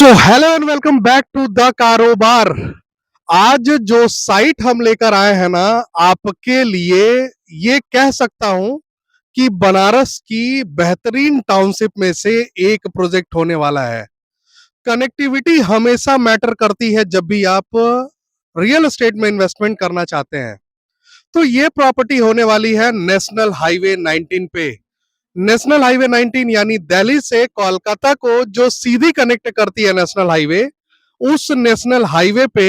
So hello and welcome back to the Karobar. आज जो site हम लेकर आए हैं ना, आपके लिए ये कह सकता हूं कि बनारस की बेहतरीन टाउनशिप में से एक प्रोजेक्ट होने वाला है। कनेक्टिविटी हमेशा मैटर करती है जब भी आप रियल एस्टेट में इन्वेस्टमेंट करना चाहते हैं। तो ये प्रॉपर्टी होने वाली है नेशनल हाईवे 19 पे। नेशनल हाईवे 19 यानी दिल्ली से कोलकाता को जो सीधी कनेक्ट करती है नेशनल हाईवे, उस नेशनल हाईवे पे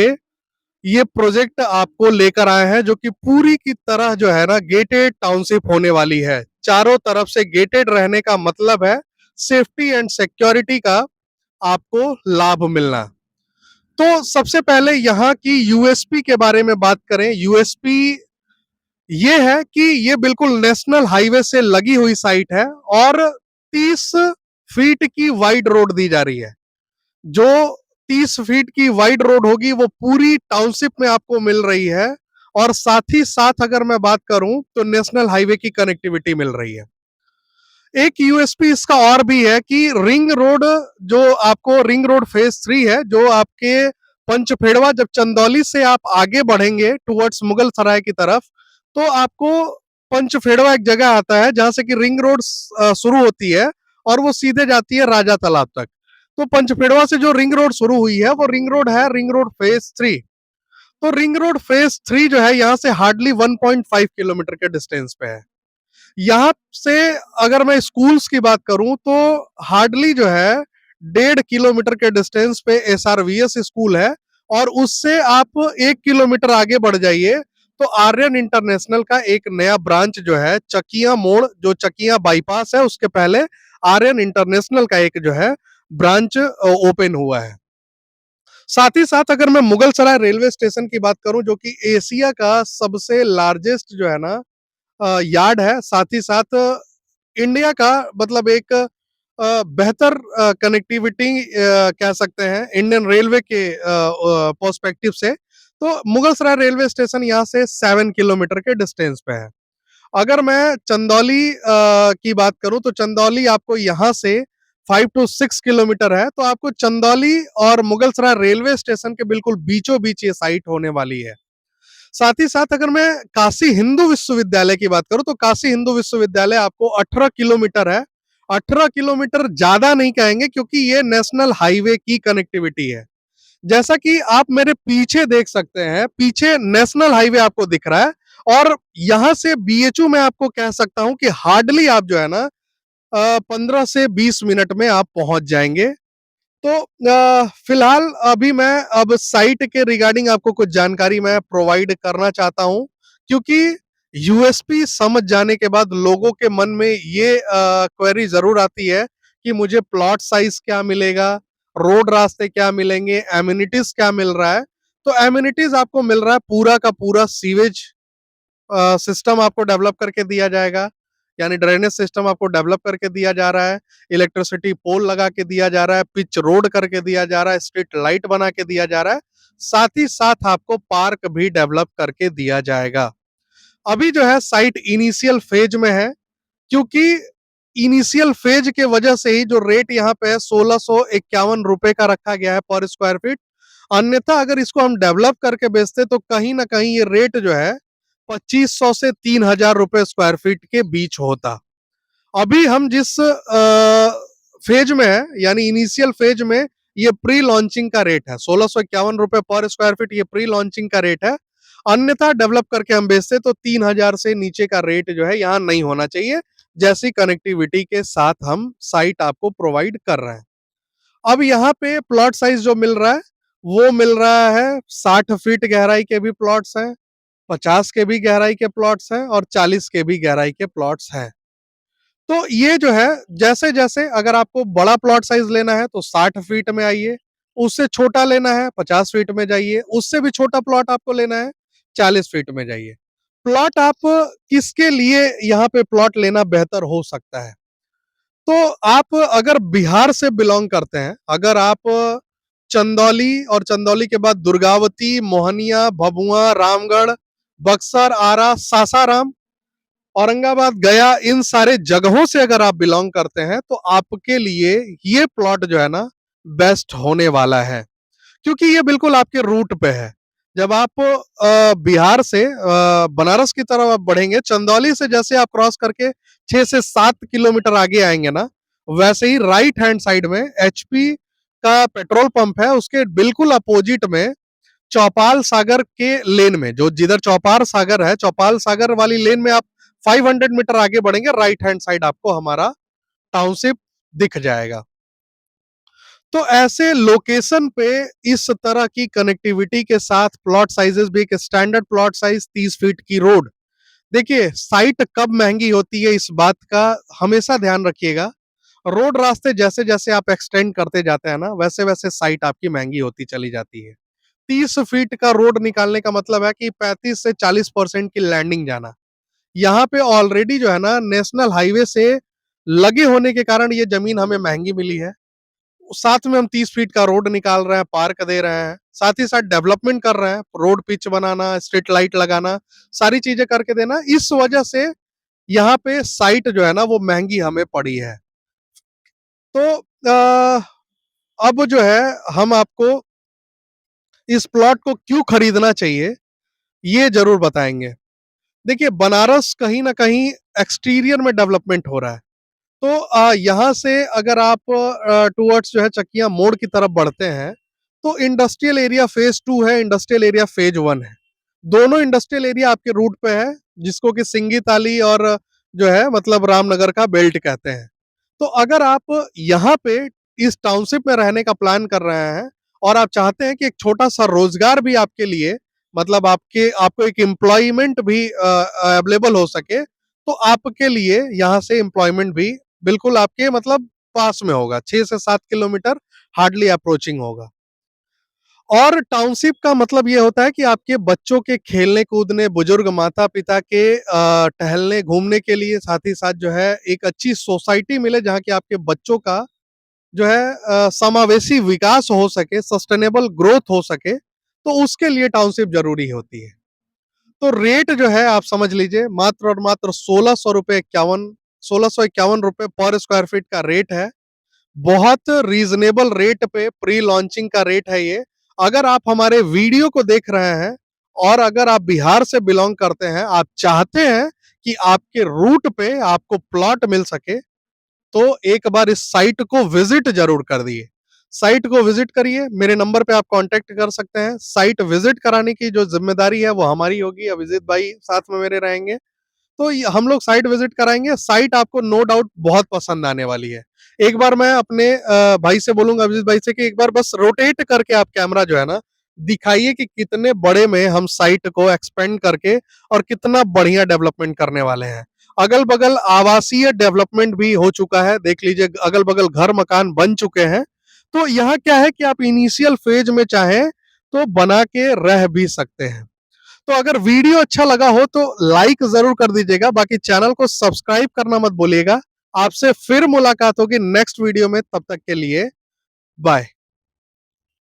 ये प्रोजेक्ट आपको लेकर आए हैं, जो कि पूरी की तरह जो है ना गेटेड टाउनशिप होने वाली है। चारों तरफ से गेटेड रहने का मतलब है सेफ्टी एंड सिक्योरिटी का आपको लाभ मिलना। तो सबसे पहले यहाँ की यूएसपी के बारे में बात करें। यूएसपी ये है कि ये बिल्कुल नेशनल हाईवे से लगी हुई साइट है और 30 फीट की वाइड रोड दी जा रही है। जो 30 फीट की वाइड रोड होगी वो पूरी टाउनशिप में आपको मिल रही है, और साथ ही साथ अगर मैं बात करूं तो नेशनल हाईवे की कनेक्टिविटी मिल रही है। एक यूएसपी इसका और भी है कि रिंग रोड, जो आपको रिंग रोड फेज 3 है, जो आपके पंचफेड़वा, जब चंदौली से आप आगे बढ़ेंगे टुवर्ड्स मुगल सराय की तरफ, तो आपको पंचफेड़वा एक जगह आता है जहां से कि रिंग रोड शुरू होती है और वो सीधे जाती है राजा तालाब तक। तो पंचफेड़वा से जो रिंग रोड शुरू हुई है वो रिंग रोड है, रिंग रोड फेज 3। तो रिंग रोड फेज 3 जो है यहाँ से हार्डली 1.5 किलोमीटर के डिस्टेंस पे है। यहाँ से अगर मैं स्कूल्स की बात करूं तो हार्डली जो है 1.5 किलोमीटर के डिस्टेंस पे एसआरवीएस स्कूल है, और उससे आप 1 किलोमीटर आगे बढ़ जाइए तो आर्यन इंटरनेशनल का एक नया ब्रांच जो है चकिया मोड़, जो चकिया बाईपास है उसके पहले आर्यन इंटरनेशनल का एक जो है ब्रांच ओपन हुआ है। साथ ही साथ अगर मैं मुगल सराय रेलवे स्टेशन की बात करूं, जो कि एशिया का सबसे लार्जेस्ट जो है ना यार्ड है, साथ ही साथ इंडिया का मतलब एक बेहतर कनेक्टिविटी कह सकते हैं इंडियन रेलवे के पर्सपेक्टिव से, तो मुगल सराय रेलवे स्टेशन यहाँ से 7 किलोमीटर के डिस्टेंस पे है। अगर मैं चंदौली की बात करूं तो चंदौली आपको यहाँ से 5 to 6 किलोमीटर है। तो आपको चंदौली और मुगल सराय रेलवे स्टेशन के बिल्कुल बीचों बीच ये साइट होने वाली है। साथ ही साथ अगर मैं काशी हिंदू विश्वविद्यालय की बात करूं तो काशी हिंदू विश्वविद्यालय आपको 18 किलोमीटर है। 18 किलोमीटर ज्यादा नहीं कहेंगे क्योंकि ये नेशनल हाईवे की कनेक्टिविटी है। जैसा कि आप मेरे पीछे देख सकते हैं, पीछे नेशनल हाईवे आपको दिख रहा है, और यहां से बीएचयू में आपको कह सकता हूं कि हार्डली आप जो है ना 15 से 20 मिनट में आप पहुंच जाएंगे। तो फिलहाल अभी मैं अब साइट के रिगार्डिंग आपको कुछ जानकारी मैं प्रोवाइड करना चाहता हूं, क्योंकि यूएसपी समझ जाने के बाद लोगों के मन में ये क्वेरी जरूर आती है कि मुझे प्लॉट साइज क्या मिलेगा, रोड रास्ते क्या मिलेंगे, एम्यूनिटीज क्या मिल रहा है। तो एम्यूनिटीज आपको मिल रहा है पूरा का पूरा सीवेज सिस्टम आपको डेवलप करके दिया जाएगा, यानी ड्रेनेज सिस्टम आपको डेवलप करके दिया जा रहा है, इलेक्ट्रिसिटी पोल लगा के दिया जा रहा है, पिच रोड करके दिया जा रहा है, स्ट्रीट लाइट बना के दिया जा रहा है, साथ ही साथ आपको पार्क भी डेवलप करके दिया जाएगा। अभी जो है साइट इनिशियल फेज में है, क्योंकि इनिशियल फेज के वजह से ही जो रेट यहाँ पे है 1651 रुपए का रखा गया है पर स्क्वायर फीट। अन्यथा अगर इसको हम डेवलप करके बेचते तो कहीं ना कहीं ये रेट जो है 2500 से 3000 रुपए स्क्वायर फीट के बीच होता। अभी हम जिस फेज में है यानी इनिशियल फेज में, ये प्री लॉन्चिंग का रेट है 1651 रुपए पर स्क्वायर फीट, ये प्री लॉन्चिंग का रेट है। अन्यथा डेवलप करके हम बेचते तो 3000 से नीचे का रेट जो है यहाँ नहीं होना चाहिए, जैसी कनेक्टिविटी के साथ हम साइट आपको प्रोवाइड कर रहे हैं। अब यहाँ पे प्लॉट साइज जो मिल रहा है वो मिल रहा है 60 फीट गहराई के भी प्लॉट्स हैं, 50 के भी गहराई के प्लॉट्स हैं, और 40 के भी गहराई के प्लॉट्स हैं। तो ये जो है जैसे जैसे अगर आपको बड़ा प्लॉट साइज लेना है तो 60 फीट में आइए, उससे छोटा लेना है 50 फीट में जाइए, उससे भी छोटा प्लॉट आपको लेना है 40 फीट में जाइए। प्लॉट आप किसके लिए यहाँ पे प्लॉट लेना बेहतर हो सकता है? तो आप अगर बिहार से बिलोंग करते हैं, अगर आप चंदौली और चंदौली के बाद दुर्गावती, मोहनिया, भभुआ, रामगढ़, बक्सर, आरा, सासाराम, औरंगाबाद, गया, इन सारे जगहों से अगर आप बिलोंग करते हैं तो आपके लिए ये प्लॉट जो है ना बेस्ट होने वाला है, क्योंकि ये बिल्कुल आपके रूट पे है। जब आप बिहार से बनारस की तरफ आप बढ़ेंगे, चंदौली से जैसे आप क्रॉस करके 6 से 7 किलोमीटर आगे आएंगे ना, वैसे ही राइट हैंड साइड में एचपी का पेट्रोल पंप है, उसके बिल्कुल अपोजिट में चौपाल सागर के लेन में, जो जिधर चौपाल सागर है, चौपाल सागर वाली लेन में आप 500 मीटर आगे बढ़ेंगे, राइट हैंड साइड आपको हमारा टाउनशिप दिख जाएगा। तो ऐसे लोकेशन पे इस तरह की कनेक्टिविटी के साथ प्लॉट साइजेस भी, एक स्टैंडर्ड प्लॉट साइज 30 फीट की रोड। देखिए, साइट कब महंगी होती है इस बात का हमेशा ध्यान रखिएगा। रोड रास्ते जैसे जैसे आप एक्सटेंड करते जाते हैं ना, वैसे वैसे साइट आपकी महंगी होती चली जाती है। 30 फीट का रोड निकालने का मतलब है कि 35 से 40% की लैंडिंग जाना। यहाँ पे ऑलरेडी जो है ना, नेशनल हाईवे से लगे होने के कारण ये जमीन हमें महंगी मिली है। साथ में हम 30 फीट का रोड निकाल रहे हैं, पार्क दे रहे हैं, साथ ही साथ डेवलपमेंट कर रहे हैं, रोड पिच बनाना, स्ट्रीट लाइट लगाना, सारी चीजें करके देना। इस वजह से यहाँ पे साइट जो है ना, वो महंगी हमें पड़ी है। तो अब जो है, हम आपको इस प्लॉट को क्यों खरीदना चाहिए ये जरूर बताएंगे। देखिए, बनारस कहीं ना कहीं एक्सटीरियर में डेवलपमेंट हो रहा है। तो यहाँ से अगर आप टूवर्ड्स जो है चकिया मोड़ की तरफ बढ़ते हैं, तो इंडस्ट्रियल एरिया फेज 2 है, इंडस्ट्रियल एरिया फेज 1 है। दोनों इंडस्ट्रियल एरिया आपके रूट पे है, जिसको कि सिंगी ताली और जो है मतलब रामनगर का बेल्ट कहते हैं। तो अगर आप यहाँ पे इस टाउनशिप में रहने का प्लान कर रहे हैं और आप चाहते हैं कि एक छोटा सा रोजगार भी आपके लिए, मतलब आपको एक एम्प्लॉयमेंट भी अवेलेबल हो सके, तो आपके लिए यहाँ से एम्प्लॉयमेंट भी बिल्कुल आपके मतलब पास में होगा, 6 से 7 किलोमीटर हार्डली अप्रोचिंग होगा। और टाउनशिप का मतलब ये होता है कि आपके बच्चों के खेलने कूदने, बुजुर्ग माता पिता के टहलने घूमने के लिए, साथ ही साथ जो है एक अच्छी सोसाइटी मिले जहाँ की आपके बच्चों का जो है समावेशी विकास हो सके, सस्टेनेबल ग्रोथ हो सके, तो उसके लिए टाउनशिप जरूरी होती है। तो रेट जो है आप समझ लीजिए, मात्र और मात्र 1651 रुपए पर स्क्वायर फीट का रेट है। बहुत रीजनेबल रेट पे प्री लॉन्चिंग का रेट है ये। अगर आप हमारे वीडियो को देख रहे हैं और अगर आप बिहार से बिलोंग करते हैं, आप चाहते हैं कि आपके रूट पे आपको प्लॉट मिल सके, तो एक बार इस साइट को विजिट जरूर कर दिए। साइट को विजिट करिए, मेरे नंबर पे आप कांटेक्ट कर सकते हैं। साइट विजिट कराने की जो जिम्मेदारी है वो हमारी होगी, अभिजीत भाई साथ में मेरे रहेंगे। तो हम लोग साइट विजिट कराएंगे। साइट आपको नो डाउट बहुत पसंद आने वाली है। एक बार मैं अपने भाई से बोलूंगा, अभिजीत भाई से, कि एक बार बस रोटेट करके आप कैमरा जो है ना दिखाइए कि कितने बड़े में हम साइट को एक्सपेंड करके और कितना बढ़िया डेवलपमेंट करने वाले हैं। अगल बगल आवासीय डेवलपमेंट भी हो चुका है, देख लीजिए, अगल बगल घर मकान बन चुके हैं। तो यहाँ क्या है कि आप इनिशियल फेज में चाहें तो बना के रह भी सकते हैं। तो अगर वीडियो अच्छा लगा हो तो लाइक जरूर कर दीजिएगा, बाकी चैनल को सब्सक्राइब करना मत भूलिएगा। आपसे फिर मुलाकात होगी नेक्स्ट वीडियो में, तब तक के लिए बाय।